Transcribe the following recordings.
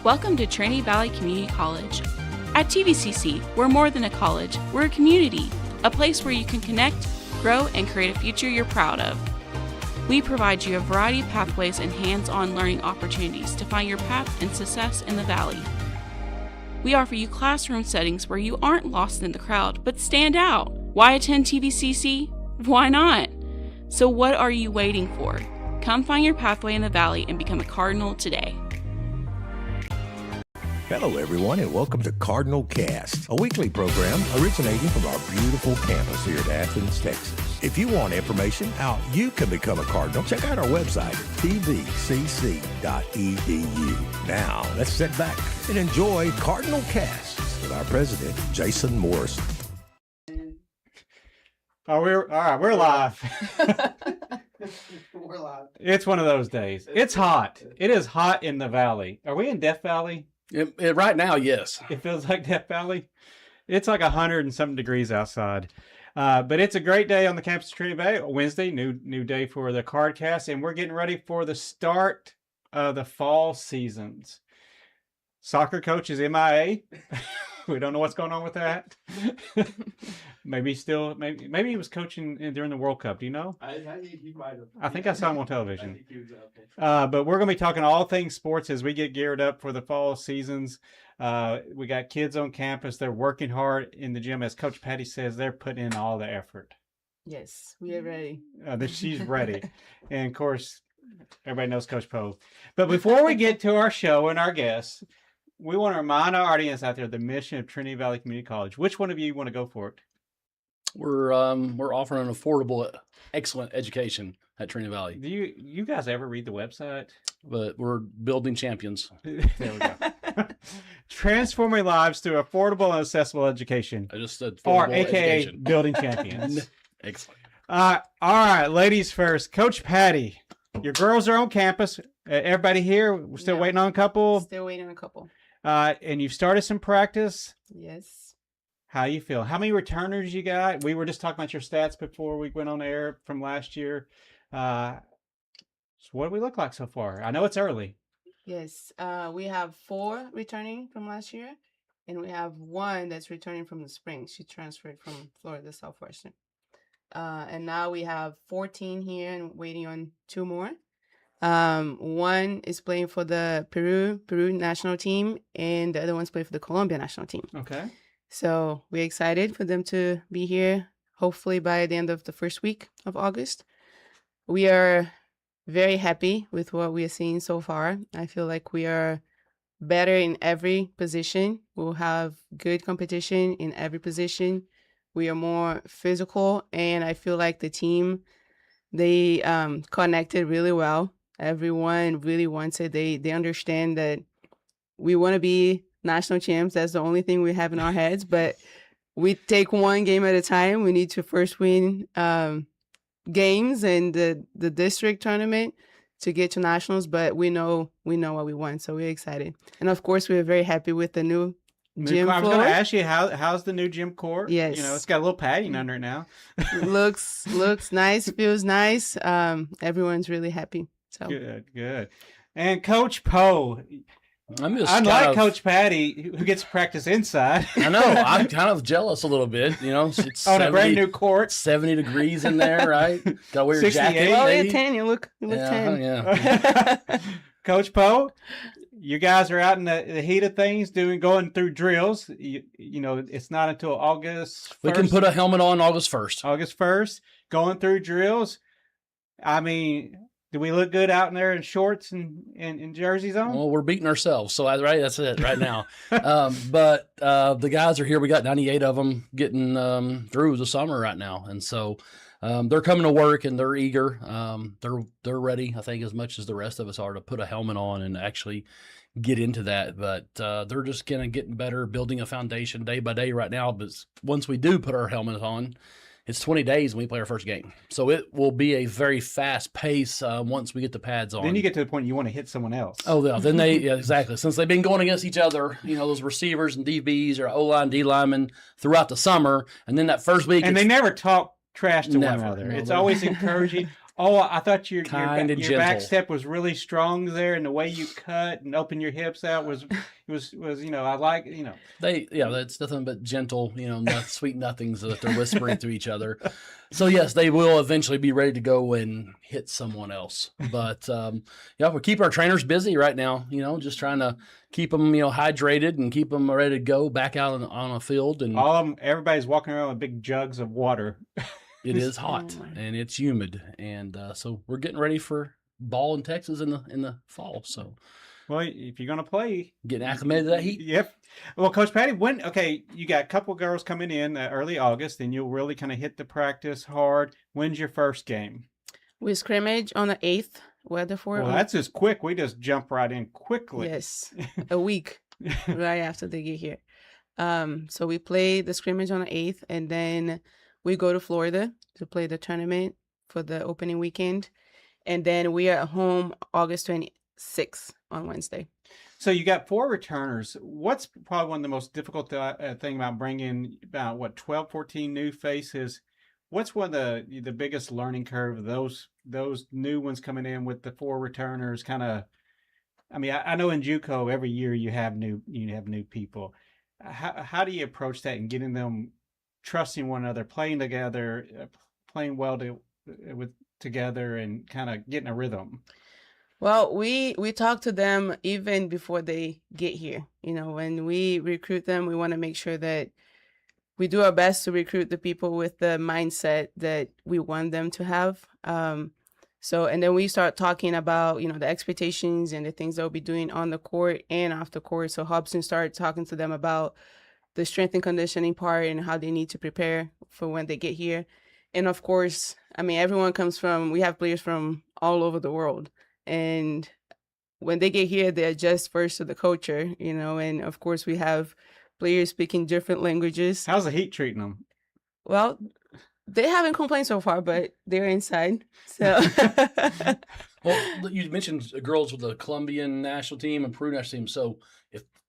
Welcome to Trinity Valley Community College. At TVCC, we're more than a college, we're a community, a place where you can connect, grow, and create a future you're proud of. We provide you a variety of pathways and hands-on learning opportunities to find your path and success in the Valley. We offer you classroom settings where you aren't lost in the crowd, but stand out. Why attend TVCC? Why not? So what are you waiting for? Come find your pathway in the Valley and become a Cardinal today. Hello, everyone, and welcome to Cardinal Cast, a weekly program originating from our beautiful campus here at Athens, Texas. If you want information how you can become a Cardinal, check out our website at tvcc.edu. Now, let's sit back and enjoy Cardinal Cast with our president, Jason Morrison. Oh, we're live. We're live. It's one of those days. It's hot. It is hot in the Valley. Are we in Death Valley? Right now, yes. It feels like Death Valley. It's like 100 and something degrees outside. But it's a great day on the campus of Trinity Valley. Wednesday, new day for the Cardcast, and we're getting ready for the start of the fall seasons. Soccer coach is MIA. We don't know what's going on with that. Maybe he was coaching during the World Cup. Do you know? He might have. I think I saw him on television. I think he was out there. But we're going to be talking all things sports as we get geared up for the fall seasons. We got kids on campus. They're working hard in the gym. As Coach Patty says, they're putting in all the effort. Yes, we are ready. She's ready. And, of course, everybody knows Coach Poe. But before we get to our show and our guests, we want to remind our audience out there the mission of Trinity Valley Community College. Which one of you want to go for it? We're offering an affordable, excellent education at Trinity Valley. Do you guys ever read the website? But we're building champions. There we go. Transforming lives through affordable and accessible education. I just said Or affordable AKA education. building champions. Excellent. All right, ladies first. Coach Patty, your girls are on campus. Everybody here, we're still waiting on a couple. Still waiting on a couple. And you've started some practice. Yes. How you feel? How many returners you got? We were just talking about your stats before we went on air from last year. So what do we look like so far? I know it's early. Yes. We have 4 returning from last year, and we have 1 that's returning from the spring. She transferred from Florida Southwestern. And now we have 14 here and waiting on 2 more. 1 is playing for the Peru national team, and the other one's playing for the Colombia national team. Okay. So we're excited for them to be here, hopefully by the end of the first week of August. We are very happy with what we are seeing so far. I feel like we are better in every position. We'll have good competition in every position. We are more physical, and I feel like the team, they connected really well. Everyone really wants it. They understand that we want to be national champs. That's the only thing we have in our heads, but we take one game at a time. We need to first win games and the district tournament to get to nationals, but we know what we want, so we're excited. And of course, we're very happy with the new gym floor. I was going to ask you, how's the new gym court? Yes. You know, it's got a little padding under it now. looks nice, feels nice. Everyone's really happy. So Good. And Coach Poe, I'm just unlike Coach Patty, who gets to practice inside. I know. I'm kind of jealous a little bit. You know, it's on a brand new court. 70 degrees in there, right? Got to wear your 68. jacket. oh, maybe. you're 10. You look 10. Yeah. Coach Poe, you guys are out in the heat of things, going through drills. You know, it's not until August 1st. We can put a helmet on August 1st. August 1st, going through drills. I mean, do we look good out in there in shorts and jerseys on? Well, we're beating ourselves, so that's it right now. But the guys are here. We got 98 of them getting through the summer right now, and so they're coming to work and they're eager. They're ready, I think, as much as the rest of us are to put a helmet on and actually get into that. But they're just kind of getting better, building a foundation day by day right now. But once we do put our helmets on, it's 20 days when we play our first game. So it will be a very fast pace once we get the pads on. Then you get to the point you want to hit someone else. Oh, yeah. Then exactly. Since they've been going against each other, you know, those receivers and DBs or O-line, D-linemen throughout the summer. And then that first week. And they never talk trash to Never. one another. No, It's they're- always encouraging. Oh, I thought Kind and your back gentle. step was really strong there, and the way you cut and open your hips out was I like That's nothing but gentle, not sweet nothings that they're whispering to each other. So yes, they will eventually be ready to go and hit someone else. But we keep our trainers busy right now. Just trying to keep them, hydrated and keep them ready to go back out on a field. And all of them. Everybody's walking around with big jugs of water. it is hot and it's humid, and so we're getting ready for ball in Texas in the fall. So, well, if you're gonna play, getting acclimated to that heat. Yep. Well, Coach Patty, you got a couple girls coming in early August, and you'll really kind of hit the practice hard. When's your first game? We scrimmage on the 8th. Weatherford. Well, that's just quick. We just jump right in quickly. Yes, a week right after they get here. So we play the scrimmage on the 8th, and then we go to Florida to play the tournament for the opening weekend. And then we are at home August 26th on Wednesday. So you got 4 returners. What's probably one of the most difficult thing about bringing about 12, 14 new faces? What's one of the biggest learning curve? Those new ones coming in with the 4 returners, kind of. I mean, I know in JUCO every year you have new people. How do you approach that and getting them trusting one another, playing together, playing well together, and kind of getting a rhythm? Well, we talk to them even before they get here. When we recruit them, we want to make sure that we do our best to recruit the people with the mindset that we want them to have. And then we start talking about, the expectations and the things they'll be doing on the court and off the court. So Hobson started talking to them about the strength and conditioning part and how they need to prepare for when they get here. And of course, everyone we have players from all over the world. And when they get here, they adjust first to the culture, and of course we have players speaking different languages. How's the heat treating them? Well, they haven't complained so far, but they're inside. So, well, you mentioned girls with the Colombian national team and Peru national team. So,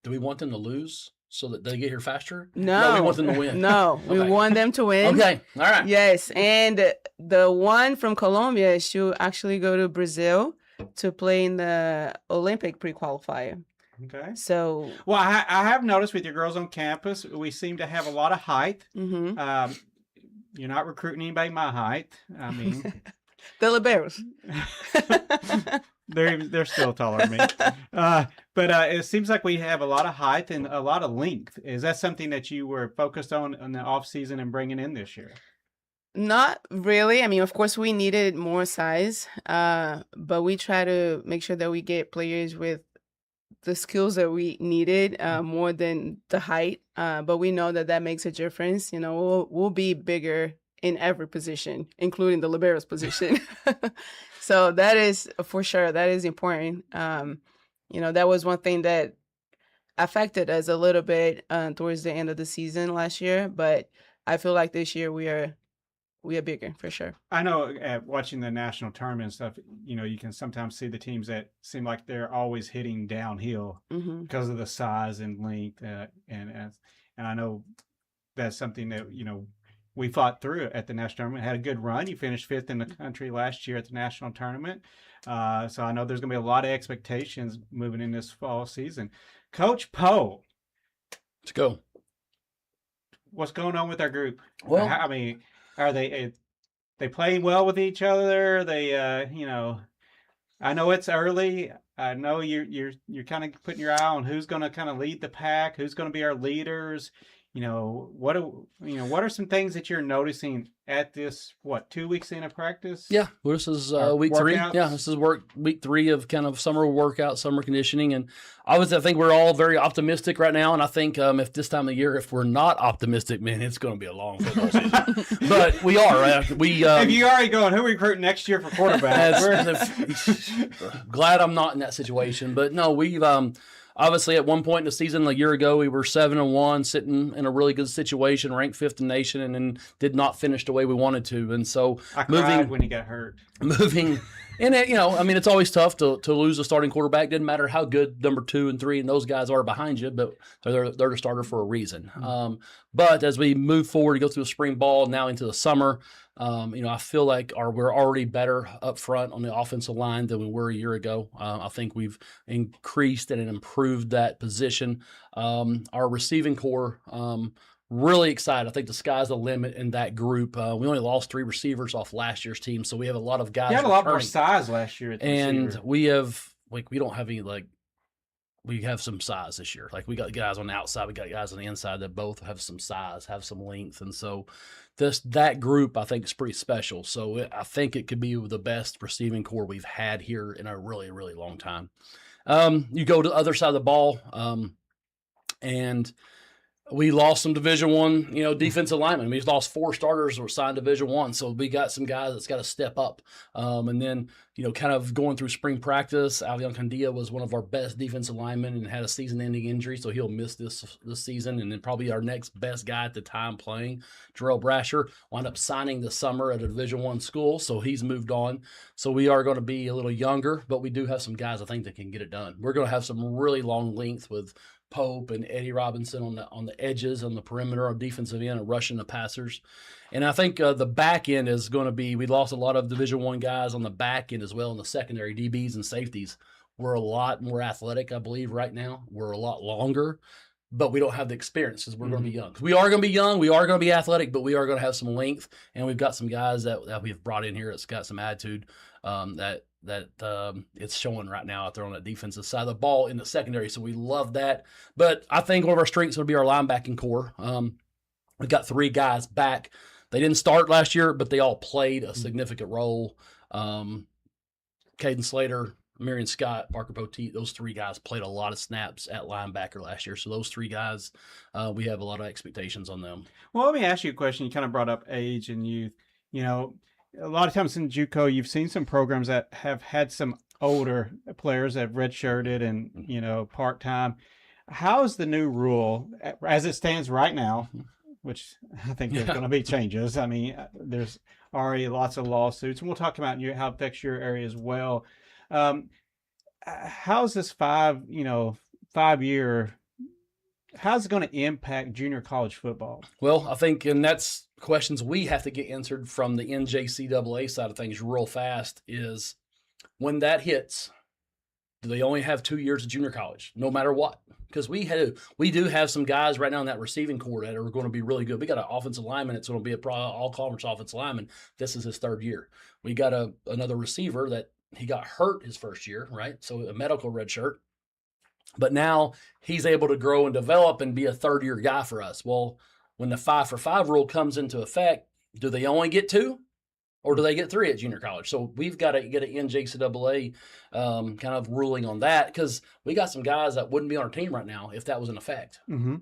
do we want them to lose so that they get here faster? No, we want them to win. No, we want them to win. Okay, all right. Yes, and the one from Colombia, she'll actually go to Brazil to play in the Olympic pre-qualifier. Okay. So, well, I have noticed with your girls on campus, we seem to have a lot of height. Mm-hmm. You're not recruiting anybody my height. I mean, the liberos. they're still taller than me. But it seems like we have a lot of height and a lot of length. Is that something that you were focused on in the off season and bringing in this year? Not really. Of course, we needed more size, but we try to make sure that we get players with the skills that we needed more than the height. But we know that makes a difference. We'll be bigger in every position, including the libero's position. So that is for sure. That is important. That was one thing that affected us a little bit towards the end of the season last year. But I feel like this year we are bigger for sure. I know watching the national tournament and stuff, you can sometimes see the teams that seem like they're always hitting downhill because of the size and length. And I know that's something that, we fought through at the national tournament, had a good run. You finished 5th in the country last year at the national tournament. So I know there's going to be a lot of expectations moving in this fall season. Coach Poe. Let's go. What's going on with our group? Well, are they playing well with each other? They, I know it's early. I know you're kind of putting your eye on who's going to kind of lead the pack, who's going to be our leaders. What are some things that you're noticing at this 2 weeks in of practice? Yeah, well, this is week 3. Workouts? Yeah, this is week 3 of kind of summer workout, summer conditioning, and I think we're all very optimistic right now. And I think if this time of year, if we're not optimistic, man, it's going to be a long football season. But we are, right? If you already going, who recruiting next year for quarterback? Glad I'm not in that situation, but no, we've obviously, at one point in the season, a year ago, we were 7-1, sitting in a really good situation, ranked 5th in the nation, and then did not finish the way we wanted to. And so, I cried when he got hurt. And it's always tough to lose a starting quarterback. Didn't matter how good number 2 and 3 and those guys are behind you, but they're the starter for a reason. But as we move forward to go through the spring ball, now into the summer, I feel like we're already better up front on the offensive line than we were a year ago. I think we've increased and improved that position. Our receiving core, really excited. I think the sky's the limit in that group. We only lost 3 receivers off last year's team, so we have a lot of guys. You had a lot more returning. size last year at the And receiver. we have we don't have any we have some size this year. Like we got guys on the outside, we got guys on the inside that both have some size, have some length, and so that group I think is pretty special. So I think it could be the best receiving core we've had here in a really, really long time. You go to the other side of the ball, and we lost some Division I, defensive linemen. We lost 4 starters who were signed Division I, so we got some guys that's got to step up. And then, kind of going through spring practice, Avion Candia was one of our best defensive linemen and had a season-ending injury, so he'll miss this season. And then probably our next best guy at the time playing, Jarrell Brasher, wound up signing this summer at a Division I school, so he's moved on. So we are going to be a little younger, but we do have some guys I think that can get it done. We're going to have some really long length with Pope and Eddie Robinson on the edges, on the perimeter, on defensive end, and rushing the passers. And I think the back end is going to be, we lost a lot of Division I guys on the back end as well in the secondary, DBs and safeties. We're a lot more athletic, I believe, right now. We're a lot longer, but we don't have the experience because we're going to be young. We are going to be young, we are going to be athletic, but we are going to have some length, and we've got some guys that we've brought in here that's got some attitude that it's showing right now out there on the defensive side of the ball in the secondary. So we love that. But I think one of our strengths would be our linebacking core. We've got 3 guys back. They didn't start last year, but they all played a significant role. Caden Slater, Marion Scott, Parker Poteet, those 3 guys played a lot of snaps at linebacker last year. So those 3 guys, we have a lot of expectations on them. Well, let me ask you a question. You kind of brought up age and youth. A lot of times in JUCO, you've seen some programs that have had some older players that have redshirted and, part-time. How is the new rule, as it stands right now, which I think there's going to be changes. I mean, there's already lots of lawsuits, and we'll talk about how it affects your area as well. How's this 5-year, how's it going to impact junior college football? Well, I think, and that's questions we have to get answered from the NJCAA side of things real fast, is when that hits, do they only have 2 years of junior college, no matter what? Because we do have some guys right now in that receiving core that are going to be really good. We got an offensive lineman that's going to be a all-conference offensive lineman. This is his 3rd year. We got another receiver that he got hurt his first year, right? So a medical red shirt. But now he's able to grow and develop and be a 3rd-year guy for us. Well, when the 5-for-5 rule comes into effect, do they only get 2? Or do they get 3 at junior college? So we've got to get an NJCAA kind of ruling on that, because we got some guys that wouldn't be on our team right now if that was in effect. Mm-hmm.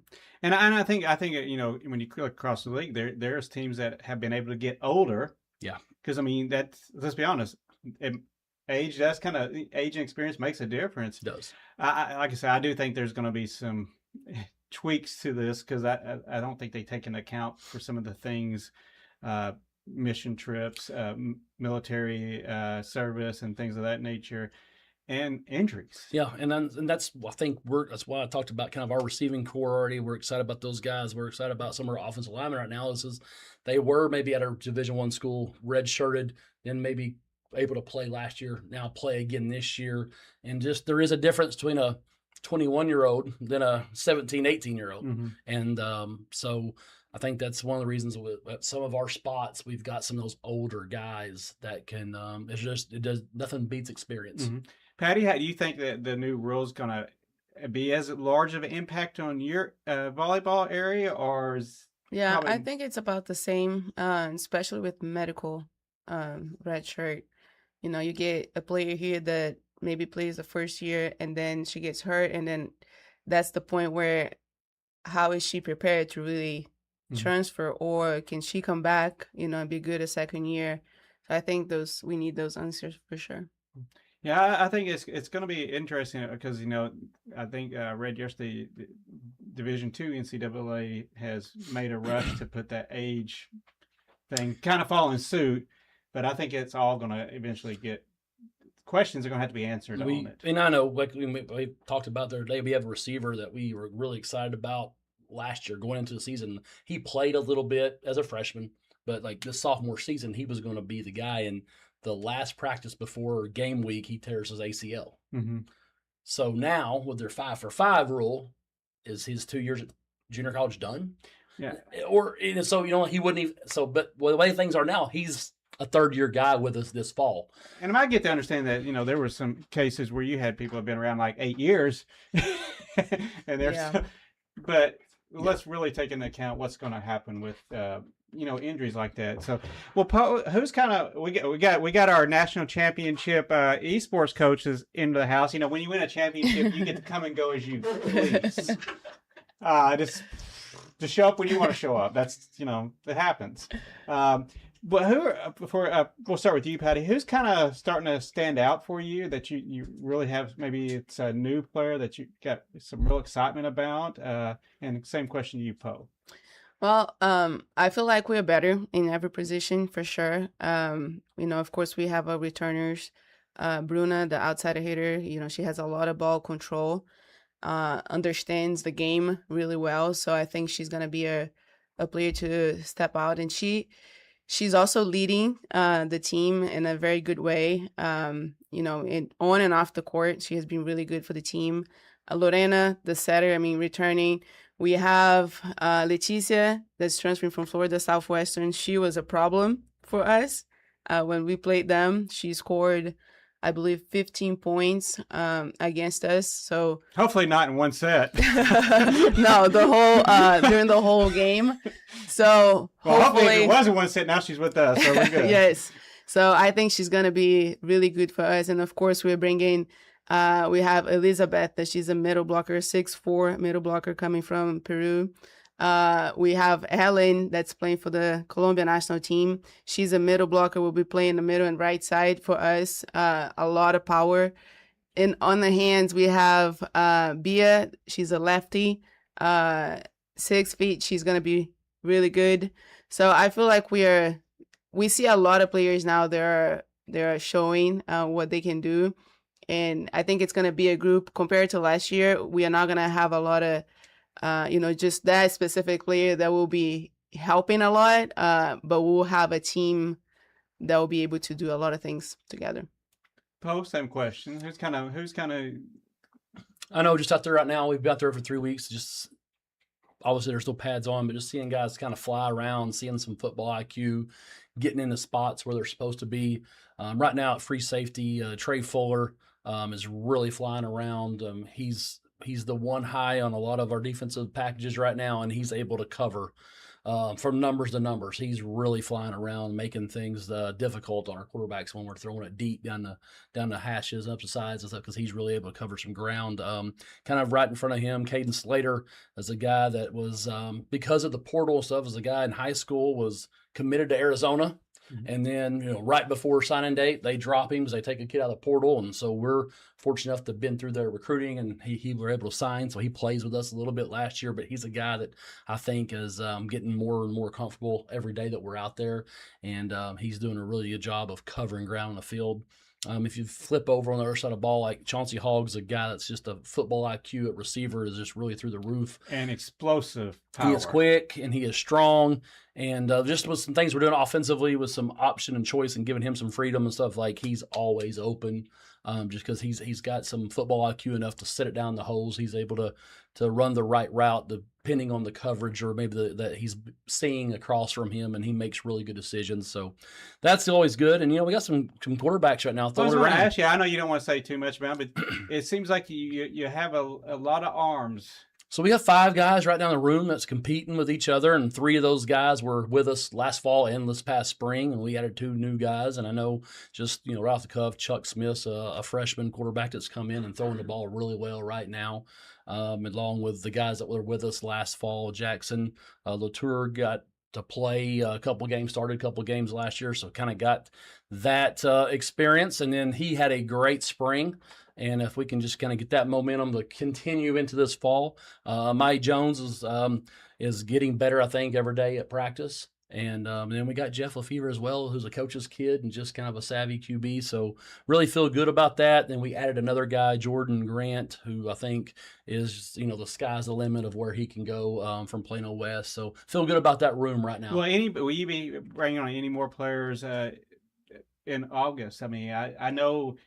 And I think when you look across the league, there's teams that have been able to get older. Yeah. Because let's be honest, age and experience makes a difference. It does. Like I said, I do think there's going to be some tweaks to this, because I don't think they take into account for some of the things. Mission trips, military service, and things of that nature, and injuries. Yeah, and that's that's why I talked about kind of our receiving core already. We're excited about those guys. We're excited about some of our offensive linemen right now. They were maybe at a Division I school, redshirted, then maybe able to play last year, now play again this year, and just there is a difference between a 21-year-old than a 17, 18-year-old, and so. I think that's one of the reasons at some of our spots we've got some of those older guys that can. Nothing beats experience. Mm-hmm. Patty, how do you think that the new rule is going to be as large of an impact on your volleyball area, or is? Yeah, probably... I think it's about the same, especially with medical red shirt. You get a player here that maybe plays the first year and then she gets hurt, and then that's the point where how is she prepared to really transfer, or can she come back, and be good a second year? So I think we need those answers for sure. Yeah, I think it's going to be interesting because I think I read yesterday Division II NCAA has made a rush to put that age thing kind of follow in suit, but I think it's all going to eventually get. Questions are going to have to be answered on it. And I know, like we talked about the other day, we have a receiver that we were really excited about last year going into the season. He played a little bit as a freshman. But like this sophomore season, he was going to be the guy. And the last practice before game week, he tears his ACL. Mm-hmm. So now with their 5-for-5 rule, is his 2 years at junior college done? Yeah. Or so he wouldn't even. So, but the way things are now, he's a third-year guy with us this fall. And I get to understand that, there were some cases where you had people who have been around like 8 years. And there's, but let's really take into account what's going to happen with, injuries like that. So, well, Poe, who's kind of, we got our national championship esports coaches into the house. When you win a championship, you get to come and go as you please. Just show up when you want to show up. That's, it happens. But we'll start with you, Patty. Who's kind of starting to stand out for you that you really have? Maybe it's a new player that you got some real excitement about. And same question to you, Poe. Well, I feel like we're better in every position for sure. Of course, we have our returners. Bruna, the outsider hitter, she has a lot of ball control, understands the game really well. So I think she's going to be a player to step out. And she's also leading the team in a very good way. On and off the court, she has been really good for the team. Lorena, the setter, returning. We have Leticia, that's transferring from Florida Southwestern. She was a problem for us when we played them. She scored, I believe, 15 points against us. So hopefully not in one set. No, during the whole game. So hopefully if it was in one set, now she's with us. So we're good. Yes. So I think she's gonna be really good for us. And of course, we're bringing. We have Elizabeth, that she's a middle blocker, 6'4" middle blocker coming from Peru. We have Helen, that's playing for the Colombia national team. She's a middle blocker, will be playing the middle and right side for us. A lot of power. And on the hands, we have Bia. She's a lefty, 6 feet. She's going to be really good. So I feel like we see a lot of players now that are showing what they can do. And I think it's going to be a group compared to last year. We are not going to have a lot of, just that specific player that will be helping a lot. But we'll have a team that will be able to do a lot of things together. Poe, same question. Who's kind of? I know, just out there right now, we've been out there for 3 weeks. Just obviously there's still pads on, but just seeing guys kind of fly around, seeing some football IQ, getting into spots where they're supposed to be. Right now at free safety, Trey Fuller is really flying around. He's the one high on a lot of our defensive packages right now, and he's able to cover from numbers to numbers. He's really flying around, making things difficult on our quarterbacks when we're throwing it deep down the hashes, up the sides and stuff, because he's really able to cover some ground. Kind of right in front of him, Caden Slater is a guy that was, because of the portal stuff, as a guy in high school, was committed to Arizona. And then, right before signing date, they drop him because they take a kid out of the portal. And so we're fortunate enough to have been through their recruiting, and he were able to sign. So he plays with us a little bit last year, but he's a guy that I think is getting more and more comfortable every day that we're out there. And he's doing a really good job of covering ground on the field. If you flip over on the other side of the ball, like Chauncey Hogg's a guy that's just a football IQ at receiver is just really through the roof. And explosive power. He is quick and he is strong. And just with some things we're doing offensively with some option and choice and giving him some freedom and stuff, like he's always open. Just because he's got some football IQ enough to sit it down the holes. He's able to run the right route depending on the coverage or maybe that he's seeing across from him, and he makes really good decisions. So that's always good. And, we got some quarterbacks right now throwing around. Actually, I know you don't want to say too much about it, but it seems like you have a lot of arms. So we have 5 guys right down the room that's competing with each other, and 3 of those guys were with us last fall and this past spring, and we added 2 new guys. And I know just, right off the cuff, Chuck Smith's a freshman quarterback that's come in and throwing the ball really well right now, along with the guys that were with us last fall. Jackson Latour got to play a couple games, started a couple games last year, so kind of got that experience. And then he had a great spring. And if we can just kind of get that momentum to continue into this fall, Mike Jones is getting better, I think, every day at practice. And then we got Jeff Lefevre as well, who's a coach's kid and just kind of a savvy QB. So really feel good about that. Then we added another guy, Jordan Grant, who I think is, the sky's the limit of where he can go from Plano West. So feel good about that room right now. Well, will you be bringing on any more players in August? I mean, I know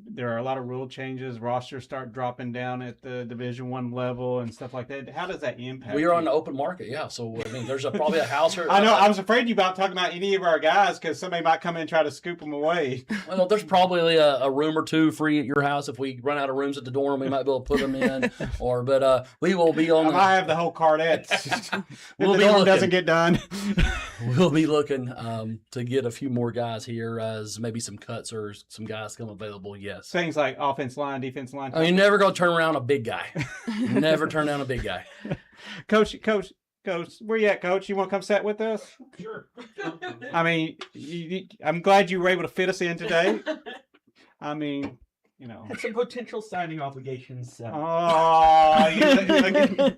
there are a lot of rule changes. Rosters start dropping down at the Division I level and stuff like that. How does that impact? We are you? on the open market, yeah. So I mean, there's probably a house. I know. I was afraid you about talking about any of our guys because somebody might come in and try to scoop them away. Well, there's probably a room or two free at your house. If we run out of rooms at the dorm, we might be able to put them in. But we will be on. I have the whole cardette. We'll the be dorm looking. doesn't get done. We'll be looking to get a few more guys here as maybe some cuts or some guys come available. Yes. Things like offense line, defense line. You're never going to turn around a big guy. Never turn down a big guy. Coach, where you at, Coach? You want to come sit with us? Sure. I mean, I'm glad you were able to fit us in today. I mean, Had some potential signing obligations. Oh,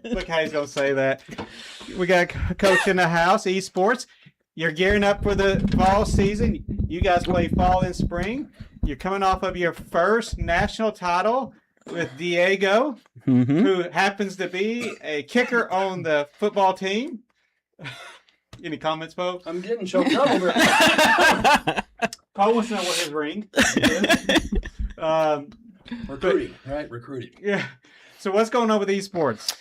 look how he's going to say that. We got a coach in the house, esports. You're gearing up for the fall season. You guys play fall and spring. You're coming off of your first national title with Diego, who happens to be a kicker on the football team. Any comments, Poe? I'm getting choked up over it. Poe wants to know what his ring is. Recruiting, right? Recruiting. Yeah. So what's going on with esports?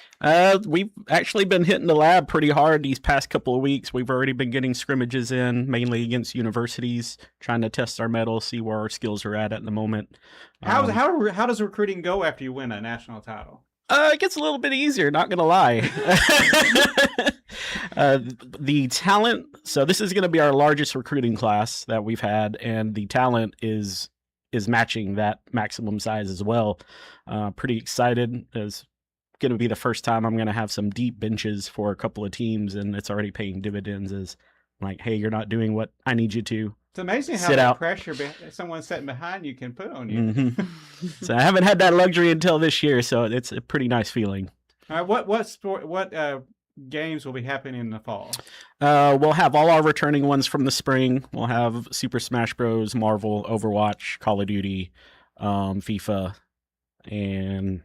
We've actually been hitting the lab pretty hard these past couple of weeks. We've already been getting scrimmages in, mainly against universities, trying to test our mettle, see where our skills are at the moment. How does recruiting go after you win a national title? It gets a little bit easier, not gonna lie. The talent. So this is going to be our largest recruiting class that we've had, and the talent is matching that maximum size as well. Pretty excited. It's going to be the first time I'm going to have some deep benches for a couple of teams, and it's already paying dividends as like, hey, you're not doing what I need you to. It's amazing how Sit much out. pressure someone sitting behind you can put on you. Mm-hmm. So I haven't had that luxury until this year, so it's a pretty nice feeling. All right, what games will be happening in the fall? We'll have all our returning ones from the spring. We'll have Super Smash Bros, Marvel, Overwatch, Call of Duty, FIFA, and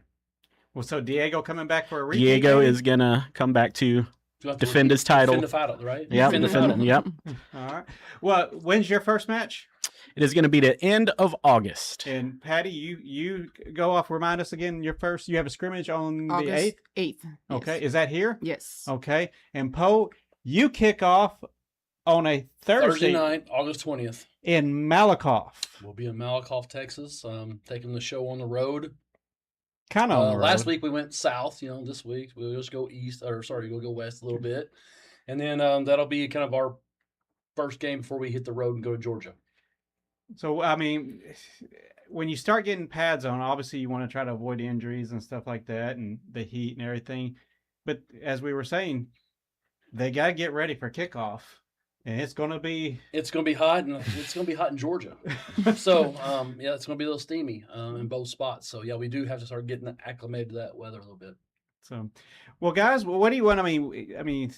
Well, so Diego coming back for a repeat? Diego game? is gonna come back to You have to defend his title. Defend the title, right? Yep, Defend the title. yep. All right. Well, when's your first match? It is going to be the end of August. And Patty, you go off. Remind us again. You have a scrimmage on the August 8th. 8th. Okay, is that here? Yes. Okay. And Poe, you kick off on a Thursday night, August 20th. in Malakoff. We'll be in Malakoff, Texas, taking the show on the road. Kind of. Last week we went south. This week we'll just go east, we'll go west a little bit, and then that'll be kind of our first game before we hit the road and go to Georgia. So, I mean, when you start getting pads on, obviously you want to try to avoid injuries and stuff like that and the heat and everything. But as we were saying, they got to get ready for kickoff. And it's going to be hot, and it's going to be hot in Georgia. So, it's going to be a little steamy in both spots. So, yeah, we do have to start getting acclimated to that weather a little bit. So, well, guys, what do you want? I mean,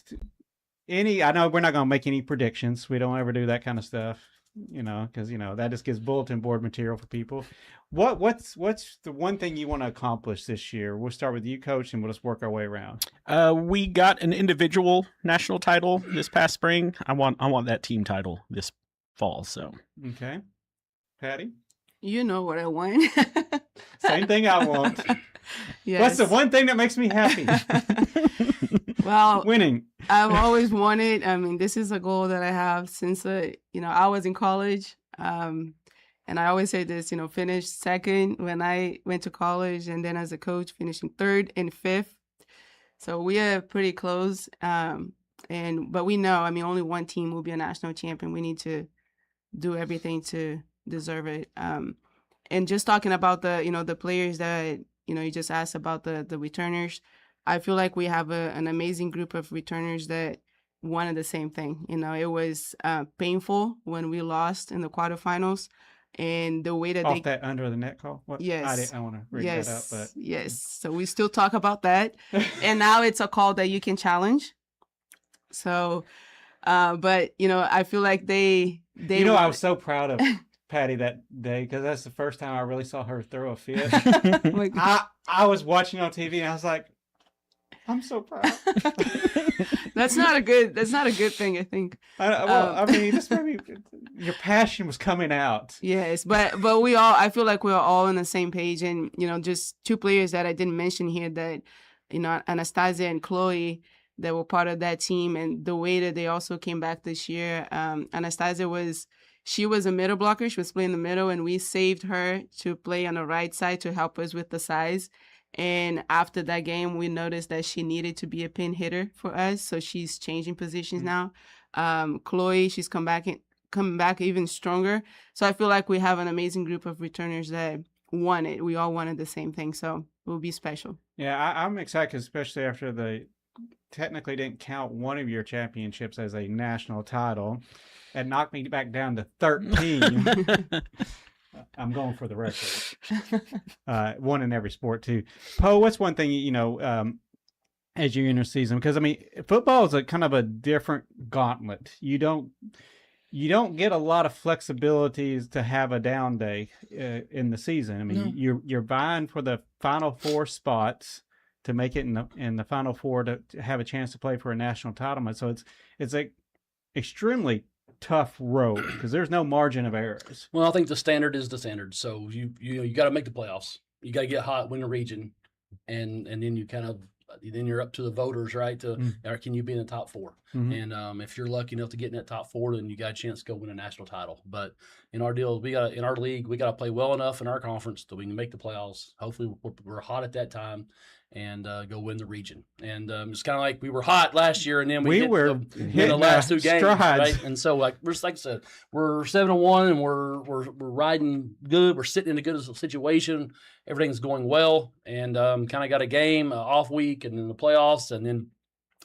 I know we're not going to make any predictions. We don't ever do that kind of stuff, because that just gives bulletin board material for people. What's the one thing you want to accomplish this year? We'll start with you, Coach, and we'll just work our way around. We got an individual national title this past spring. I want that team title this fall. So Okay, Patty, You know what I want. same thing I want. Yes. What's the one thing that makes me happy? Well, Winning. I've always wanted. I mean, this is a goal that I have since I was in college. And I always say this, finish second when I went to college, and then as a coach, finishing third and fifth. So we are pretty close. But we know, only one team will be a national champion. We need to do everything to deserve it. And just talking about the players that, you just asked about the returners. I feel like we have an amazing group of returners that wanted the same thing. It was painful when we lost in the quarterfinals, and the way that Off that under the net call? What? Yes. I want to bring that up, but yes. So we still talk about that, and now it's a call that you can challenge. So But I feel like they I was so proud of Patty that day because that's the first time I really saw her throw a fit. Like, I was watching on TV and I was like, I'm so proud. that's not a good thing, I think. I mean, just maybe your passion was coming out. Yes, but I feel like we're all on the same page, and just two players that I didn't mention here that Anastasia and Chloe that were part of that team, and the way that they also came back this year. Anastasia was a middle blocker. She was playing the middle, and we saved her to play on the right side to help us with the size. And after that game, we noticed that she needed to be a pin hitter for us, so she's changing positions now. Chloe, she's coming back even stronger. So I feel like we have an amazing group of returners that wanted. We all wanted the same thing, so it will be special. Yeah, I'm excited, especially after they technically didn't count one of your championships as a national title. It knocked me back down to 13. I'm going for the record. One in every sport too. Poe, what's one thing as you enter season? Because I mean, football is a kind of a different gauntlet. You don't get a lot of flexibilities to have a down day in the season. I mean, you're vying for the Final Four spots to make it in the Final Four to have a chance to play for a national title. So it's a extremely tough road because there's no margin of errors. Well, I think the standard is the standard. So you got to make the playoffs. You got to get hot, win the region, and then you then you're up to the voters, right? Or can you be in the top four? Mm-hmm. And if you're lucky enough to get in that top four, then you got a chance to go win a national title. But in our deal, in our league, we got to play well enough in our conference that we can make the playoffs. Hopefully, we're hot at that time and go win the region. And it's kind of like we were hot last year, and then we were in the last two games, strides. right? And so, like I said, we're 7-1, and we're riding good. We're sitting in a good situation. Everything's going well, and kind of got a game, off week, and then the playoffs, and then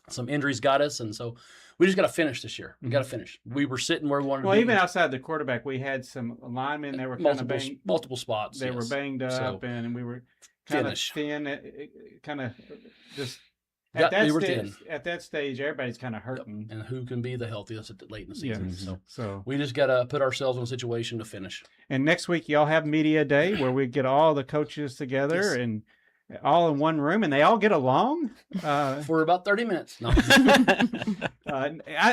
some injuries got us, and so we just got to finish this year. We got to finish. We were sitting where we wanted to be. Well, even outside the quarterback, we had some linemen that were kind of banged. Multiple spots. They were banged up, and we were kind of thin. Kind of just at that stage, everybody's kind of hurting. Yep. And who can be the healthiest late in the season? Yeah. So we just got to put ourselves in a situation to finish. And next week, y'all have media day where we get all the coaches together and all in one room, and they all get along for about 30 minutes. No.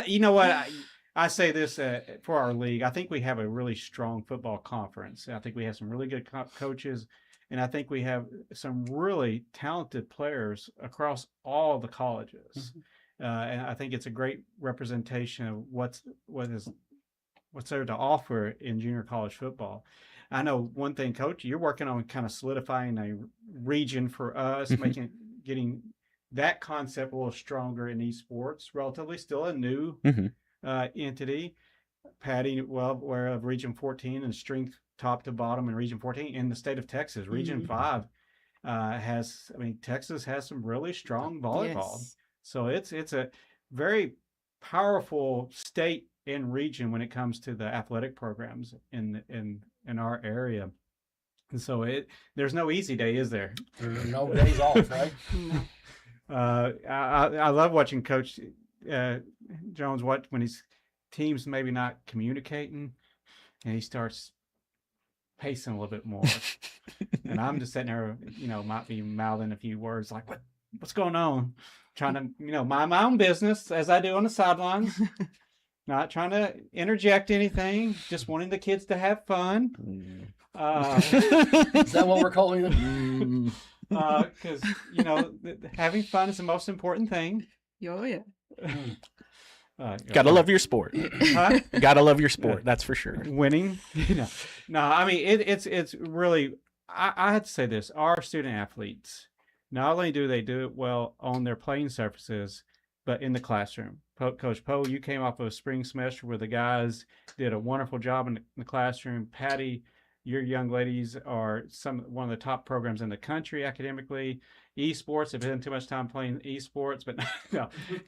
You know what? I say this for our league. I think we have a really strong football conference. I think we have some really good coaches, and I think we have some really talented players across all the colleges. And I think it's a great representation of what's there to offer in junior college football. I know one thing, Coach, you're working on kind of solidifying a region for us, getting that concept a little stronger in esports. Relatively still a new entity. Patty, well, we're of Region 14 and strength top to bottom in Region 14 in the state of Texas. Region 5 Texas has some really strong volleyball. Yes. So it's a very powerful state and region when it comes to the athletic programs in our area. And so there's no easy day, is there? There's no days off, right? I love watching Coach Jones when his team's maybe not communicating and he starts pacing a little bit more. And I'm just sitting there, might be mouthing a few words like, what's going on? Trying to, mind my own business as I do on the sidelines. Not trying to interject anything, just wanting the kids to have fun. Is that what we're calling it? Because, having fun is the most important thing. Oh, yeah. Gotta love your sport. Huh? Gotta love your sport. That's for sure. Winning. No, I mean, it's really, I had to say this. Our student athletes, not only do they do it well on their playing surfaces, but in the classroom. Coach Poe, you came off of a spring semester where the guys did a wonderful job in the classroom. Patty, your young ladies are one of the top programs in the country academically. Esports, have been too much time playing esports, but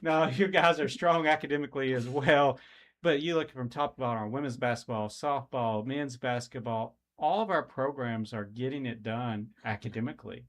no, you guys are strong academically as well. But you look from top to bottom, our women's basketball, softball, men's basketball, all of our programs are getting it done academically,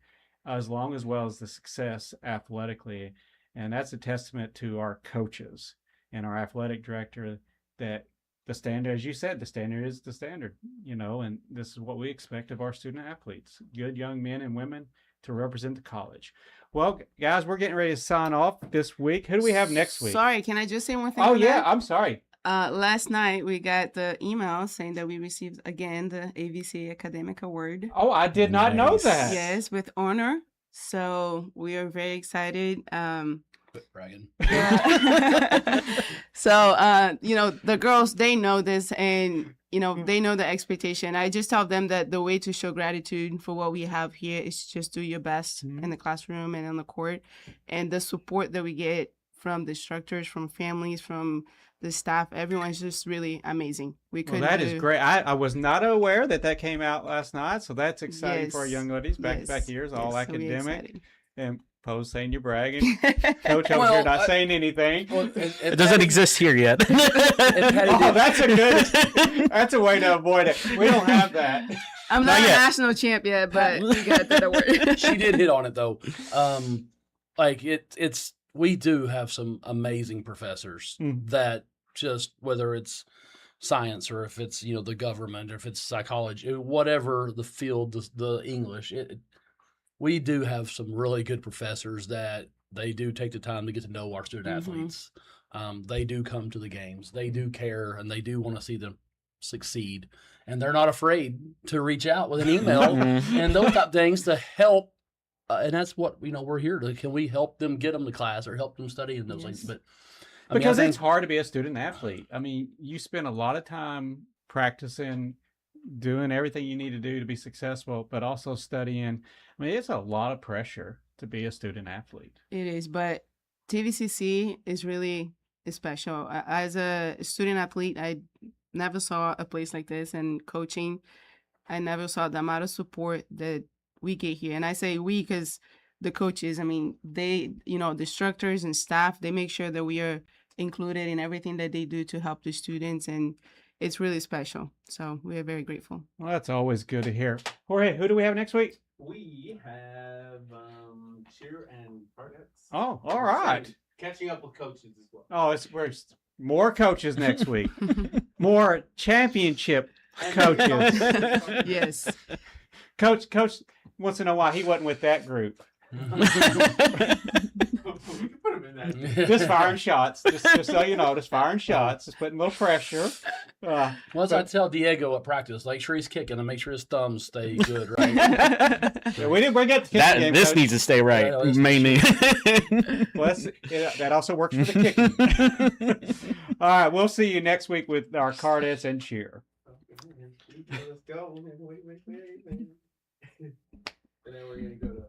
as well as the success athletically. And that's a testament to our coaches. and our athletic director that the standard, as you said, the standard is the standard, and this is what we expect of our student athletes, good young men and women to represent the college. Well, guys, we're getting ready to sign off this week. Who do we have next week? Sorry, can I just say one thing? Oh, on yeah, that? I'm sorry. Last night we got the email saying that we received again the AVC Academic Award. Oh, I did not know Nice. that. Yes, with honor. So we are very excited. Quit bragging. Yeah. So the girls, they know this, and they know the expectation. I just tell them that the way to show gratitude for what we have here is just do your best in the classroom and on the court, and the support that we get from the instructors, from families, from the staff, everyone's just really amazing. Well, that is great. I was not aware that came out last night, so that's exciting for our Yes. young ladies. Back years, all Yes, so we're academic. excited. And Poe's saying you're bragging. Coach over Well, here not saying anything. Well, It doesn't exist here yet. Oh, that's a way to avoid it. We don't have that. I'm Not not a yet. national champ yet, but we got that award. She did hit on it though. It's we do have some amazing professors that just, whether it's science or if it's the government or if it's psychology, whatever the field, the English, we do have some really good professors that they do take the time to get to know our student athletes. They do come to the games, they do care, and they do want to see them succeed, and they're not afraid to reach out with an email and those type of things to help. And that's what we're here to. Can we help them get them to class or help them study in those things? But Because it's hard to be a student athlete. I mean, you spend a lot of time practicing, doing everything you need to do to be successful, but also studying. I mean, it's a lot of pressure to be a student athlete. It is, but TVCC is really special. As a student athlete, I never saw a place like this, and coaching, I never saw the amount of support that we get here. And I say we because the coaches, I mean, they, the instructors and staff, they make sure that we are included in everything that they do to help the students, and it's really special. So we are very grateful. Well, that's always good to hear. Jorge, who do we have next week? We have cheer and parts. Oh, all right. Catching up with coaches as well. Oh, we're more coaches next week. More championship coaches. Yes. Coach wants to know why he wasn't with that group. We can put 'em in that. Just firing shots. Just so you know, just firing shots. Just putting a little pressure. once I tell Diego at practice, make sure he's kicking and make sure his thumbs stay good, right? Yeah, we didn't get the kicking game, This Coach. needs to stay right. Yeah, that's- Mainly. Well, that also works for the kicking. All right, we'll see you next week with our Cardettes and cheer. Let's go. Wait. And then we're going to go to...